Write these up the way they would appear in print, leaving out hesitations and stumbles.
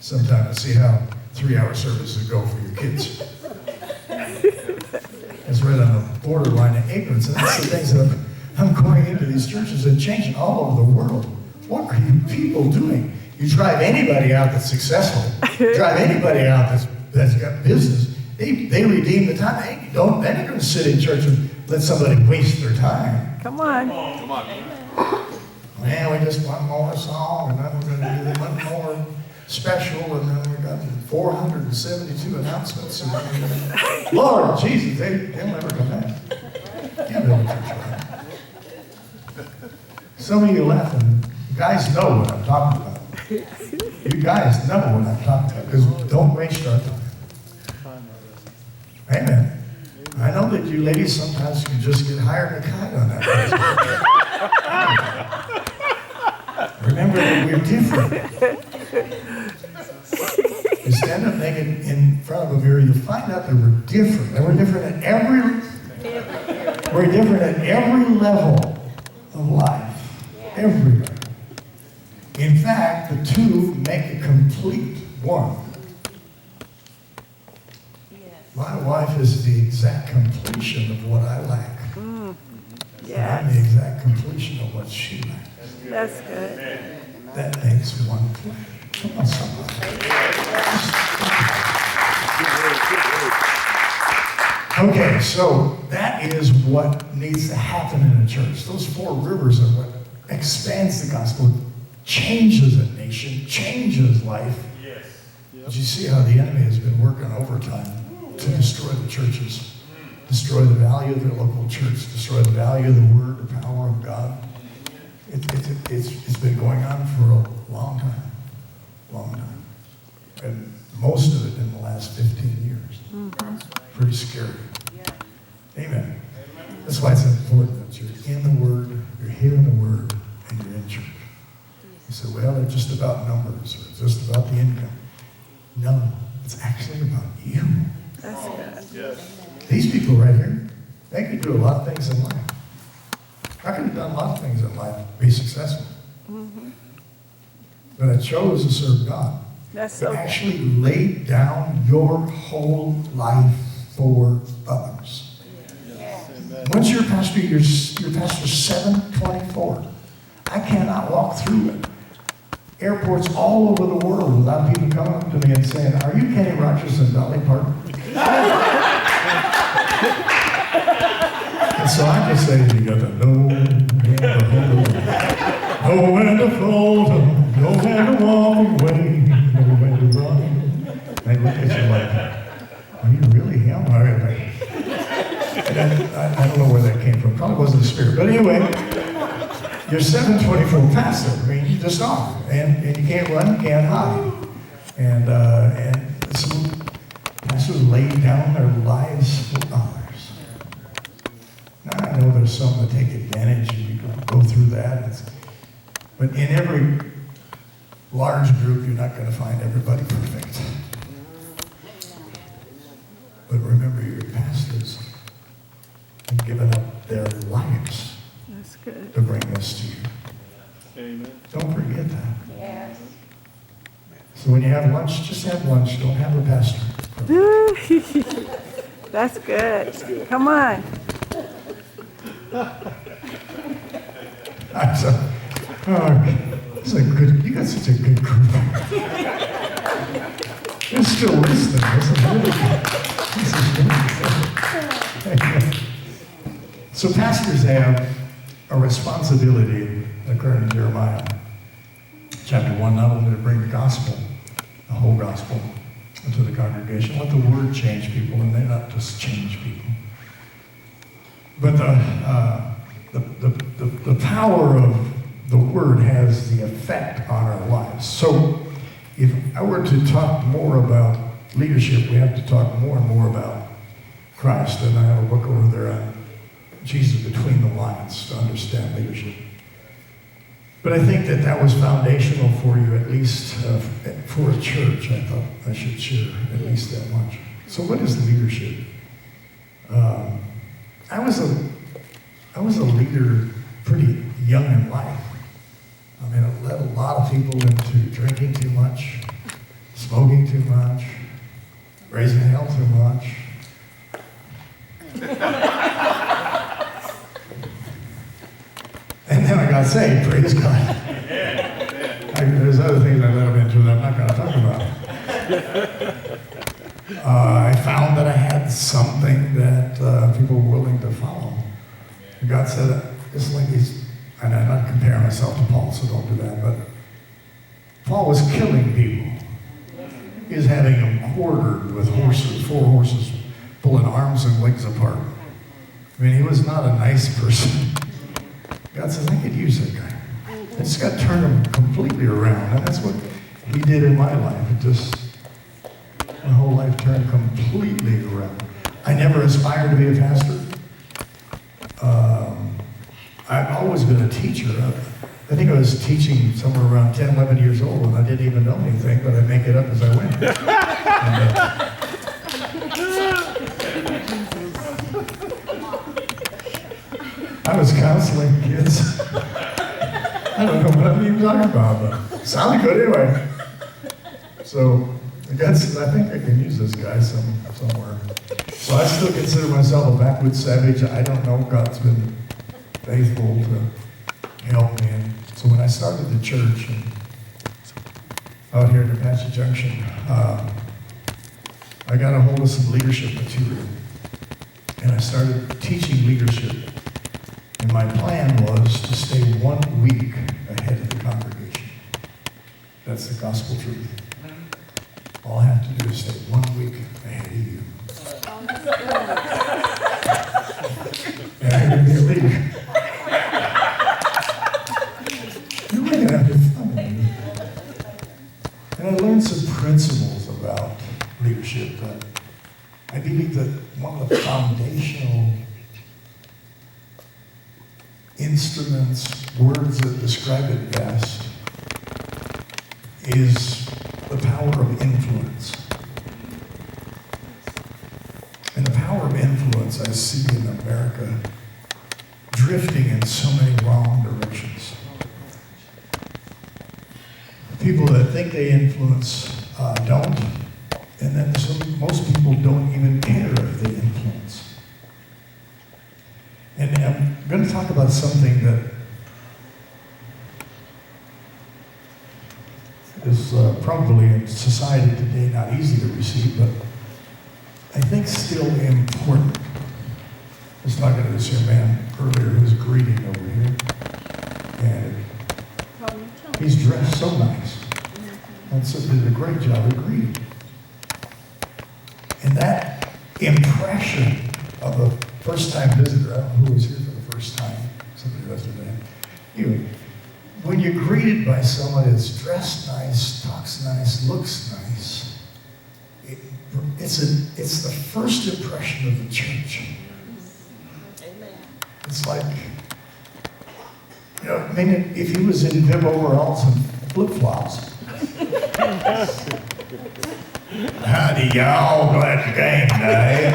sometime and see how 3-hour services go for your kids. It's right on the borderline of ignorance, and that's the things that I'm going into these churches and changing all over the world. What are you people doing? You drive anybody out that's successful, drive anybody out that's got business, they redeem the time. They're not going to sit in church and let somebody waste their time. Come on. Come on. Man, we just one more song, and then we're going to do one more special, and then we got 472 announcements. And Lord Jesus, they'll never come back. Can't build a church like that. Some of you laughing. You guys know what I'm talking about. You guys know what I'm talking about, because don't waste our time. Amen. I know that you ladies sometimes can just get hired to kite on that. Remember that we're different. You stand up naked in front of a mirror, you'll find out that we're different. And we're different at every level of life. Everywhere. In fact, the two make a complete one. My wife is the exact completion of what I lack. Yes. I'm the exact completion of what she lacks. That's good. That makes one flesh. Come on, somebody. Okay, so that is what needs to happen in a church. Those 4 rivers are what expands the gospel, changes a nation, changes life. Yes. Did you see how the enemy has been working overtime to destroy the churches, destroy the value of their local church, destroy the value of the word, the power of God? It's been going on for a long time. And most of it in the last 15 years. Pretty scary. Amen. That's why it's important that you're in the Word, you're hearing the Word, and you're in church. You say, well, they're just about numbers, or it's just about the income. No, it's actually about you. That's good. Yes. These people right here, they could do a lot of things in life. I could have done a lot of things in life, be successful. But I chose to serve God. That's You so good. actually laid down your whole life for others. Once you're a pastor, you're pastor 724. I cannot walk through it. Airports all over the world without people coming up to me and saying, "Are you Kenny Rogers and Dolly Parton?" And so I just say, you got to know when to hold on, know when to fold on, know when to walk away, know when to run. They look at you like, are you really him? I don't know where that came from. Probably wasn't the Spirit. But anyway, you're 724 pastor. I mean, you just are. And you can't run, you can't hide. And some pastors lay down their lives for others. Now, I know there's some that take advantage, and you can go through that. But in every large group, you're not going to find everybody perfect. But remember, your pastors have given up their lives That's good. to bring this to you. Amen. Don't forget that. Yes. So when you have lunch, just have lunch. Don't have a pastor. That's good. Come on. It's like good. You got such a good group. You're still listening. This is really good. This is really good. So pastors have a responsibility, according to Jeremiah chapter 1, not only to bring the gospel, the whole gospel, into the congregation. Let the word change people, and they not just change people. But the power of the word has the effect on our lives. So if I were to talk more about leadership, we have to talk more and more about Christ. And I have a book over there on Jesus Between the Lines to understand leadership. But I think that was foundational for you, at least for a church. I thought I should share at least that much. So what is leadership? I was a leader pretty young in life. I mean, I led a lot of people into drinking too much, smoking too much, raising hell too much. And then I got saved, praise God. There's other things I let him into that I'm not going to talk about. I found that I had something that people were willing to follow. And God said, it's like and I'm not comparing myself to Paul, so don't do that, but Paul was killing people. He was having them quartered with horses, 4 horses, pulling arms and legs apart. I mean, he was not a nice person. God says, I could use that guy. I just got to turn him completely around. And that's what he did in my life. My whole life turned completely around. I never aspired to be a pastor. I've always been a teacher. I think I was teaching somewhere around 10, 11 years old, and I didn't even know anything, but I'd make it up as I went. I was counseling kids. I don't know what I'm even talking about, but it sounded good anyway. So, God says, I think I can use this guy somewhere. So I still consider myself a backwoods savage. I don't know. God's been faithful to help me. And so when I started the church out here at Apache Junction, I got a hold of some leadership material. And I started teaching leadership. And my plan was to stay 1 week ahead of the congregation. That's the gospel truth. All I have to do is stay 1 week ahead of you. And I'm going to be a leader. You're really going to have to fun with me. And I learned some principles about leadership that I believe that one of the foundational instruments, words that describe it best, is the power of influence. And the power of influence I see in America drifting in so many wrong directions. People that think they influence don't, and then most people don't even care if they influence. And I'm going to talk about something that is probably in society today not easy to receive, but I think still important. I was talking to this young man earlier who's greeting over here, and he's dressed so nice, and so did a great job of greeting. And that impression of a first-time visitor, I don't know who was here for the first time, somebody yesterday, when you're greeted by someone that's dressed nice, talks nice, looks nice, it's the first impression of the church. It's like, I mean, if he was in bib overalls and flip-flops, howdy y'all, glad you came today.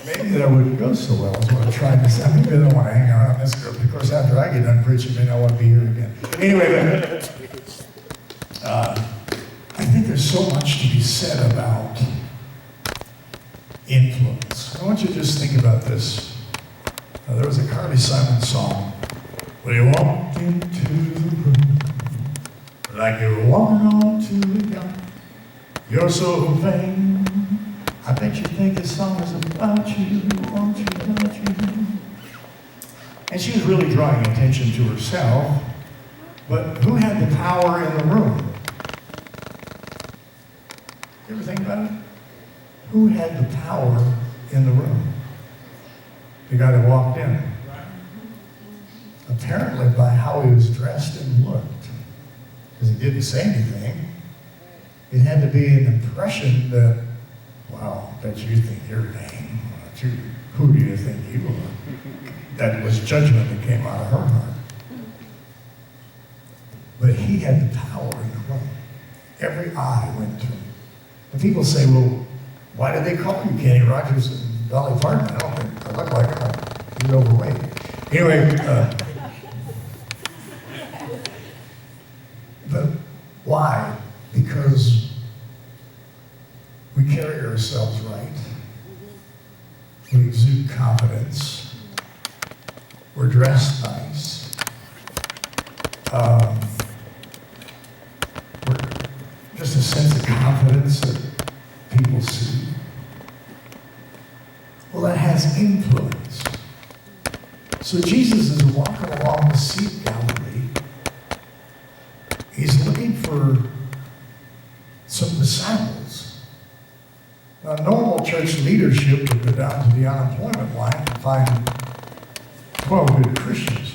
Maybe that wouldn't go so well is what I tried to say. Maybe I don't want to hang around this group. Of course, after I get done preaching, maybe I want to be here again. Anyway, I think there's so much to be said about influence. I want you to just think about this. There was a Carly Simon song. When you walked into the room, like you were walking onto a yacht, you're so vain. I bet you think this song is about you, about you, about you. And she was really drawing attention to herself, but who had the power in the room? You ever think about it? Who had the power in the room? The guy that walked in. Apparently by how he was dressed and looked, because he didn't say anything, it had to be an impression that, wow, I bet you think you're vain. Who do you think you are? That was judgment that came out of her heart. But he had the power in the room. Every eye went to him. And people say, well, why did they call you Kenny Rogers and Dolly Parton? I don't think I look like him. He's overweight. Anyway, Why? Because we carry ourselves right. We exude confidence. We're dressed nice. We're just a sense of confidence that people see. Well, that has influence. So Jesus is walking along the Sea of Galilee. He's looking for some disciples. Now, normal church leadership would go down to the unemployment line and find 12 good Christians.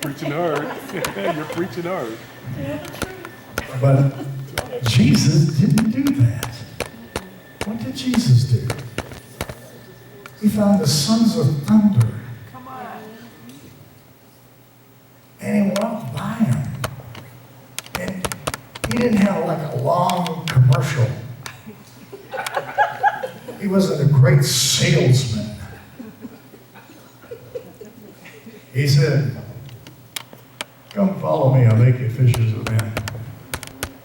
Preaching hard. You're preaching hard. But Jesus didn't do that. What did Jesus do? He found the sons of thunder. Come on. And he walked by them. And he didn't have like a long commercial. He wasn't a great salesman. He said, "Come follow me, I'll make you fishers of men."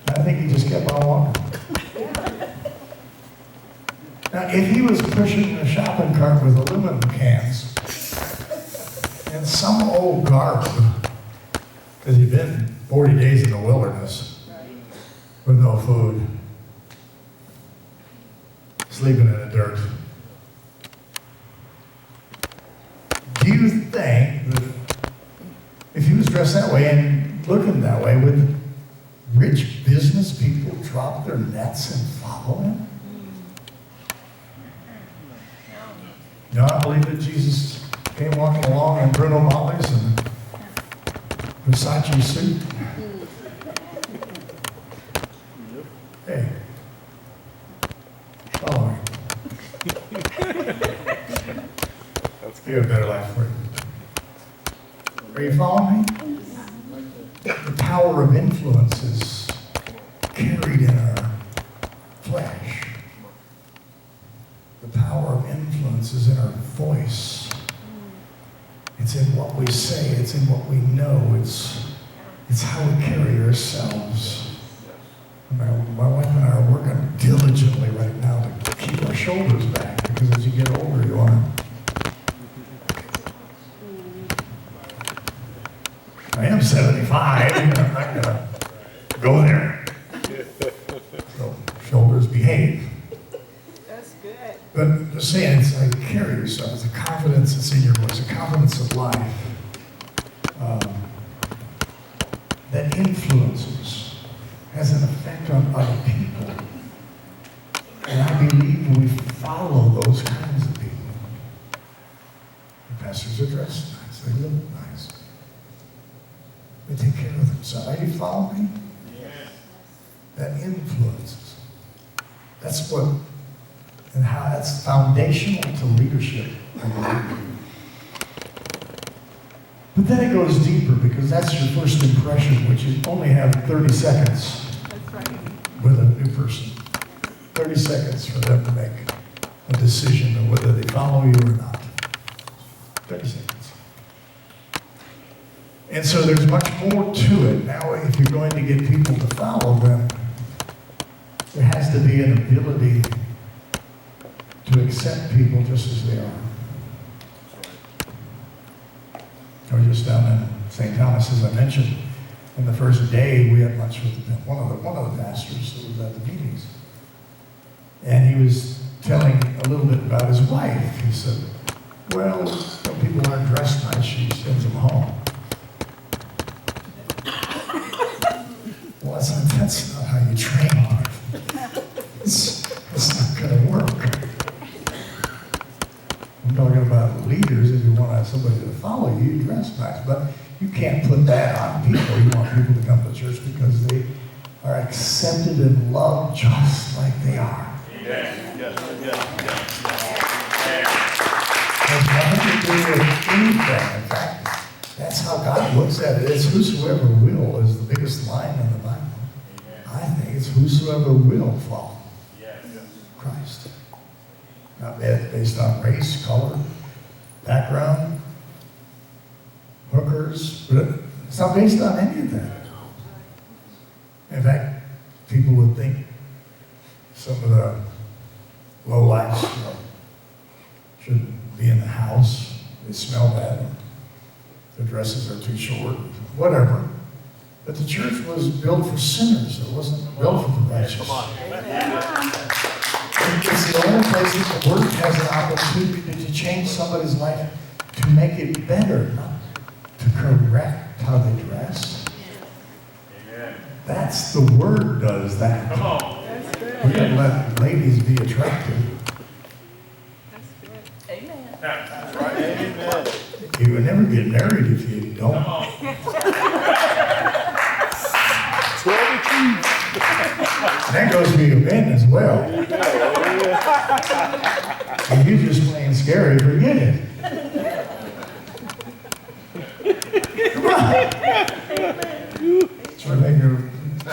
I think he just kept on walking. Now, if he was pushing a shopping cart with aluminum cans and some old garb, because he'd been 40 days in the wilderness with no food, sleeping in the dirt, do you think that if he was dressed that way and looking that way, would rich business people drop their nets and follow him? No, I believe that Jesus came walking along in Bruno Molly's and Versace suit. Hey, follow me. You have a better life for you. Are you following me? The power of influence is carried in our flesh. The power of influence is in our voice. It's in what we say. It's in what we know. It's how we carry ourselves. My wife and I are working diligently right now to keep our shoulders back, because as you get older, you want to. I am 75. I'm not going to go there. So shoulders behave. That's good. But just saying, it's like carry yourself. It's a confidence that's in your voice, a confidence of life that influences, has an effect on other people. And I believe we follow those kinds of people. The pastors are dressed nice, they look nice. They take care of themselves. Are you following me? Yes. That influences. That's what, and how that's foundational to leadership. But then it goes deeper, because that's your first impression, which you only have 30 seconds That's right. with a new person. 30 seconds for them to make a decision of whether they follow you or not. 30 seconds. And so there's much more to it. Now, if you're going to get people to follow them, there has to be an ability to accept people just as they are. I was just down in St. Thomas, as I mentioned. And the first day, we had lunch with one of the pastors that was at the meetings. And he was telling a little bit about his wife. He said, well, when people aren't dressed nice, she sends them home. Well, that's not how you train hard. It's not going to work. I'm talking about leaders. If you want to have somebody to follow you, you dress nice. But you can't put that on people. You want people to come to church because they are accepted and loved just like they are. Yes. Has nothing to do with anything. In fact, that's how God looks at it. It's whosoever will is the biggest line in the Bible. I think it's whosoever will follow Christ. Not based on race, color, background, hookers, But it's not based on any of that. In fact, people would think some of the lowlifes, shouldn't be in the house. They smell bad. Their dresses are too short, whatever. But the church was built for sinners. It wasn't built for the righteous. It's the only place that the Word has an opportunity to change somebody's life, to make it better, not to correct how they dress. That's the Word does that. That's good. We gotta let ladies be attractive. That's good. Amen. That's right. Amen. You would never get married if you don't. 12 and two. That goes for your men as well. If you're just plain scary, forget it. Come on. That's why Maker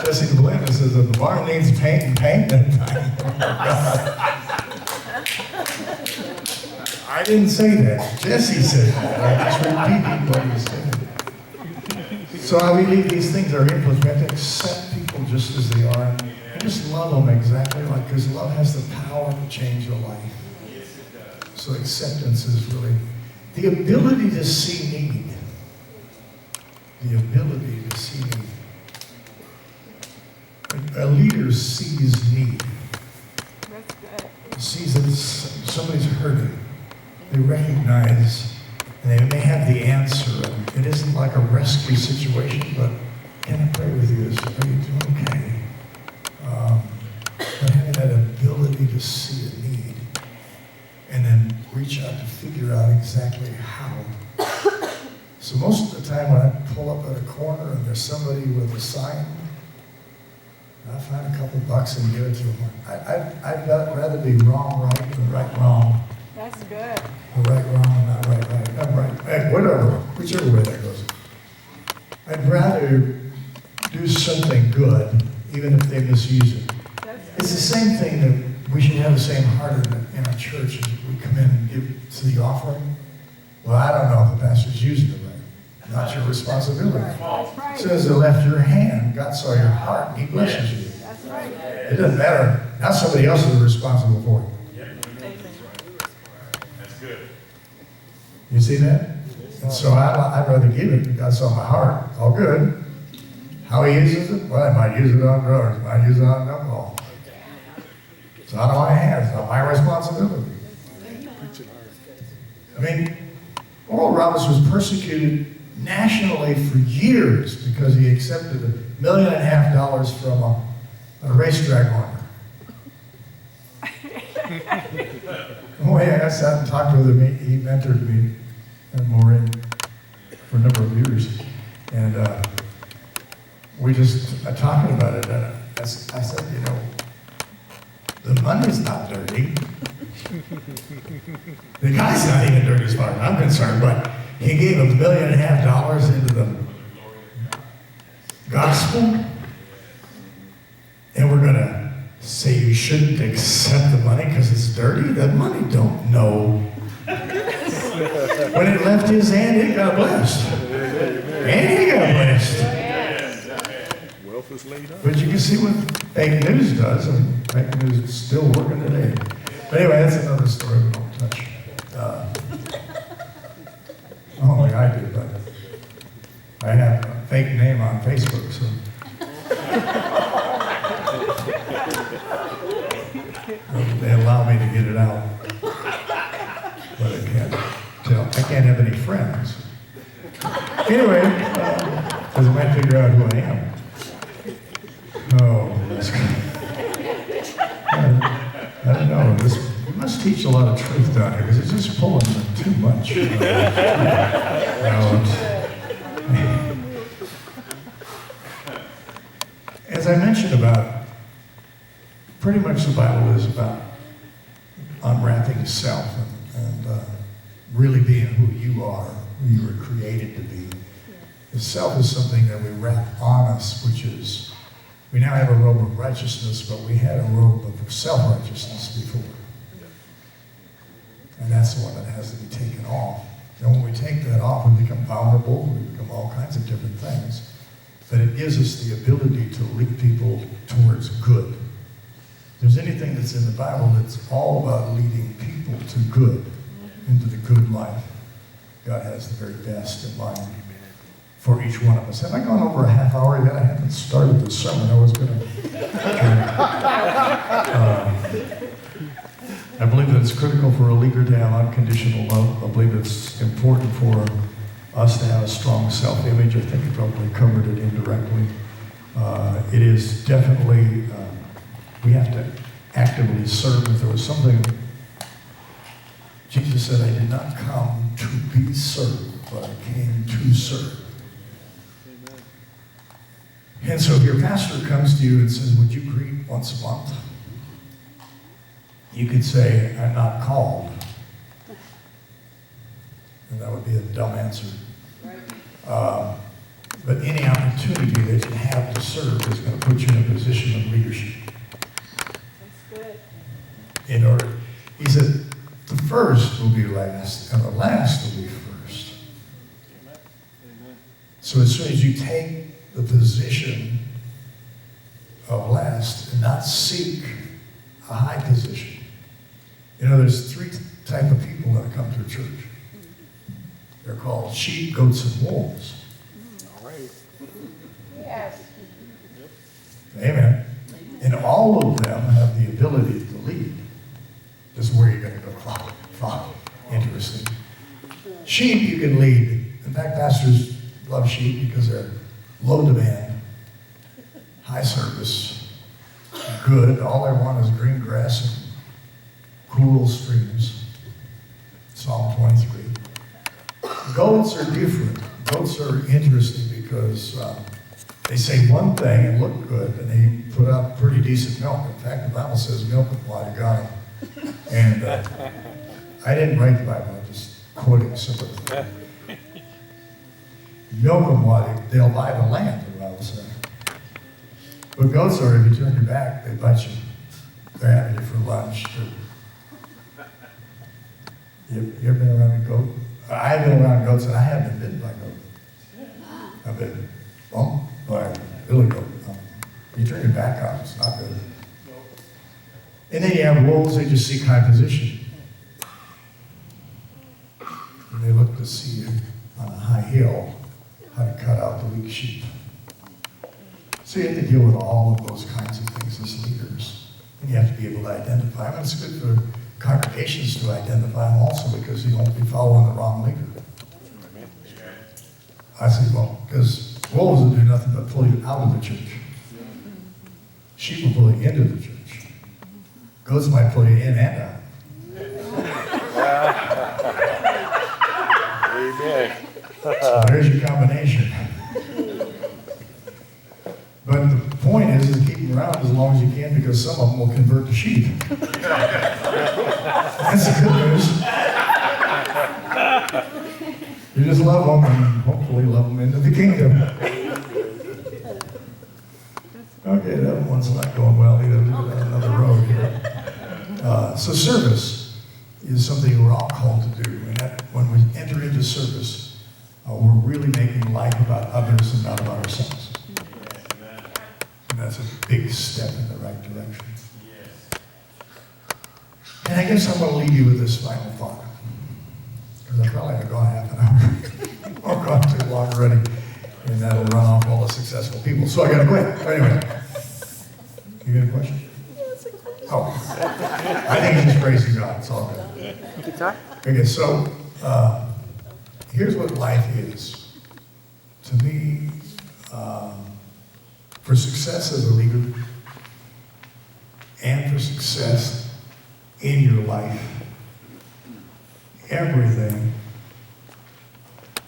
Jesse DeBlanton says that the barn needs paint and paint that time. I didn't say that. Jesse said that. I just repeated what he said. So I believe these things are influenced. We have to accept people just as they are. And just love them exactly like, because love has the power to change your life. So acceptance is really the ability to see need. The ability to see need. A leader sees need. That's good. Sees that somebody's hurting. They recognize, and they may have the answer. It isn't like a rescue situation, but can I pray with you? Are you doing okay? But having that ability to see a need and then reach out to figure out exactly how. So most of the time when I pull up at a corner and there's somebody with a sign, I find a couple bucks and give it to them. I'd rather be wrong right than right wrong. That's good. Or right wrong, not right. Not right. Hey, whatever, whichever way that goes. I'd rather do something good, even if they misuse it. It's the same thing that we should have the same heart in our church as we come in and give to the offering. Well, I don't know if the pastor's using it right. Not your responsibility. That's right. As soon as it left your hand, God saw your heart, and He blesses you. That's right. It doesn't matter. Now somebody else is responsible for it. That's good. You see that? And so I'd rather give it. God saw my heart. All good. How He uses it? Well, I might use it on drugs. I might use it on alcohol. It's not on my hands. It's not my responsibility. I mean, Oral Roberts was persecuted nationally for years because he accepted $1.5 million from a racetrack owner. Oh yeah, I sat and talked with him. He mentored me and Maureen for a number of years. And we just talking about it. And I said, you know, the money's not dirty. The guy's not even dirty as far as I'm concerned, but he gave $1.5 million into the gospel. And we're going to say you shouldn't accept the money because it's dirty? That money don't know. When it left his hand, it got blessed. And he got blessed. Wealth is laid up. But you can see what fake news does, and fake news is still working today. But anyway, that's another story we don't touch. Only I do, but I have a fake name on Facebook, so. They allow me to get it out, but I can't have any friends. Anyway, because I might figure out who I am. Oh, that's good. I don't know. You must teach a lot of truth down here because it's just pulling too much. As I mentioned about, pretty much the Bible is about unwrapping self and really being who you are, who you were created to be. The self is something that we wrap on us, which is, we now have a robe of righteousness, but we had a robe of self-righteousness before. And that's the one that has to be taken off. And when we take that off, we become vulnerable, we become all kinds of different things. But it gives us the ability to lead people towards good. If there's anything that's in the Bible that's all about leading people to good, into the good life. God has the very best in mind for each one of us. Have I gone over a half hour yet? I haven't started the sermon. I was going to. I believe that it's critical for a leader to have unconditional love. I believe it's important for us to have a strong self-image. I think I probably covered it indirectly. It is definitely, we have to actively serve. If there was something, Jesus said, I did not come to be served, but I came to serve. Amen. And so if your pastor comes to you and says, would you greet once a month? You could say, I'm not called. And that would be a dumb answer. But any opportunity that you have to serve is going to put you in a position of leadership. That's good. In order, he said, the first will be last, and the last will be first. Amen. So as soon as you take the position of last and not seek a high position, there's three types of people that come to a church. They're called sheep, goats, and wolves. All right. Yes. Amen. And all of them have the ability to lead. Just where you're going to go follow. Interesting. Sheep you can lead. In fact, pastors love sheep because they're low demand, high service, good. All they want is green grass and cool streams. Psalm 23. Goats are different. Goats are interesting because they say one thing and look good, and they put out pretty decent milk. In fact, the Bible says milk and water got them. And I didn't write the Bible, I'm just quoting some of the milk and water, they'll buy the land, the Bible says. But goats are, if you turn your back, they bite you. They're having you for lunch. You ever been around a goat? I've been around goats, and I haven't been bitten by a goat. I've been bumped by a billy goat. You turn your back on, it's not good. And then you have wolves, they just seek high position. And they look to see you on a high hill, how to cut out the weak sheep. So you have to deal with all of those kinds of things as leaders. And you have to be able to identify them. It's good for congregations to identify them also because you won't be following the wrong leader. I say, well, because wolves will do nothing but pull you out of the church. Sheep will pull you into the church. Goats might pull you in and out. Amen. So there's your combination. But the point is keep them around as long as you can because some of them will convert to sheep. That's the good news. You just love them and hopefully love them into the kingdom. Okay, that one's not going well either. We've got another road here. So service is something we're all called to do. And that, when we enter into service, we're really making life about others and not about ourselves. And that's a big step in the right direction. And I guess I'm going to leave you with this final thought. Because I probably have gone half an hour. Or gone too long already. And that'll run off all the successful people. So I got to quit. Anyway. You got a question? Oh. I think he's just praising God. It's all good. Okay, so here's what life is. To me, for success as a leader and for success in your life, everything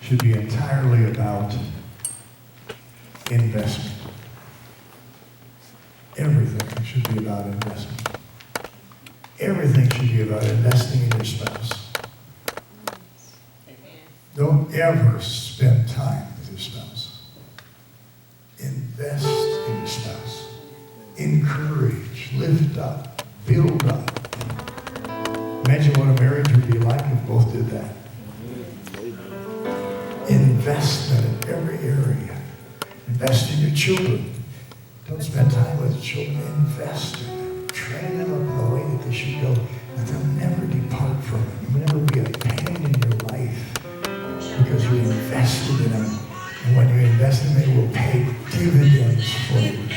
should be entirely about investment. Everything should be about investment. Everything should be about investing in your spouse. Don't ever spend time with your spouse. Invest in your spouse. Encourage, lift up, build up. Imagine what a marriage would be like if both did that. investment in every area. Invest in your children. Don't spend time with the children. Invest in them. Train them up in the way that they should go. And they'll never depart from it. You'll never be a pain in your life because you invested in them. And when you invest in them, they will pay dividends for you.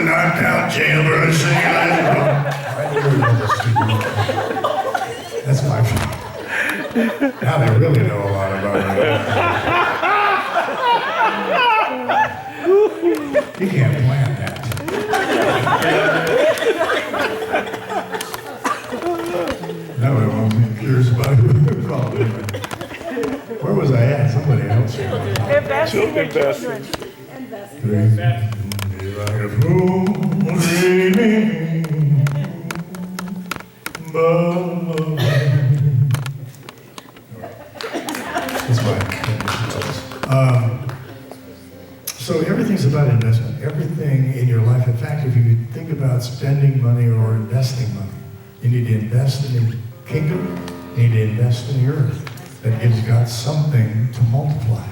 Knocked out jailbird singing. That's my fault. Now they really know a lot about me. You can't plan that. No, I won't be curious about who called me. Where was I at? Somebody else. Investing in Children children. Like a fool dreaming, That's fine. So everything's about investment. Everything in your life. In fact, if you think about spending money or investing money, you need to invest in the kingdom. You need to invest in the earth. That gives God something to multiply.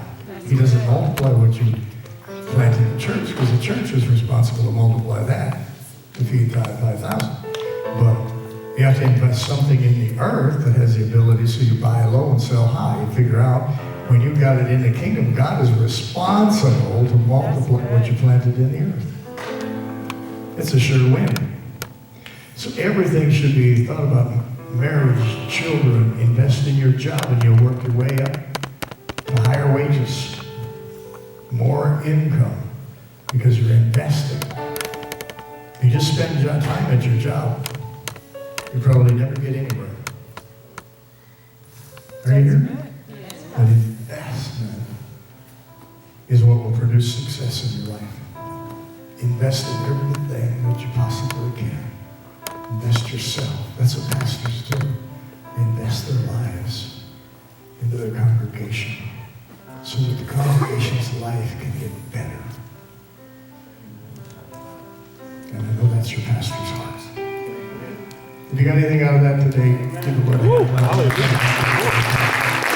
He doesn't multiply what you plant in the church, because the church is responsible to multiply that to feed 5,000. But you have to invest something in the earth that has the ability, so you buy low and sell high. You figure out when you got it in the kingdom, God is responsible to multiply what you planted in the earth. It's a sure win. So everything should be thought about: marriage, children, invest in your job, and you'll work your way up to higher wages, more income, because you're investing. If you just spend time at your job, you probably never get anywhere. Are you here? But investment is what will produce success in your life. Invest in everything that you possibly can. Invest yourself. That's what pastors do. They invest their lives into their congregation, so that the congregation's life can get better. And I know that's your pastor's heart. If you got anything out of that today, give the Lord a hand.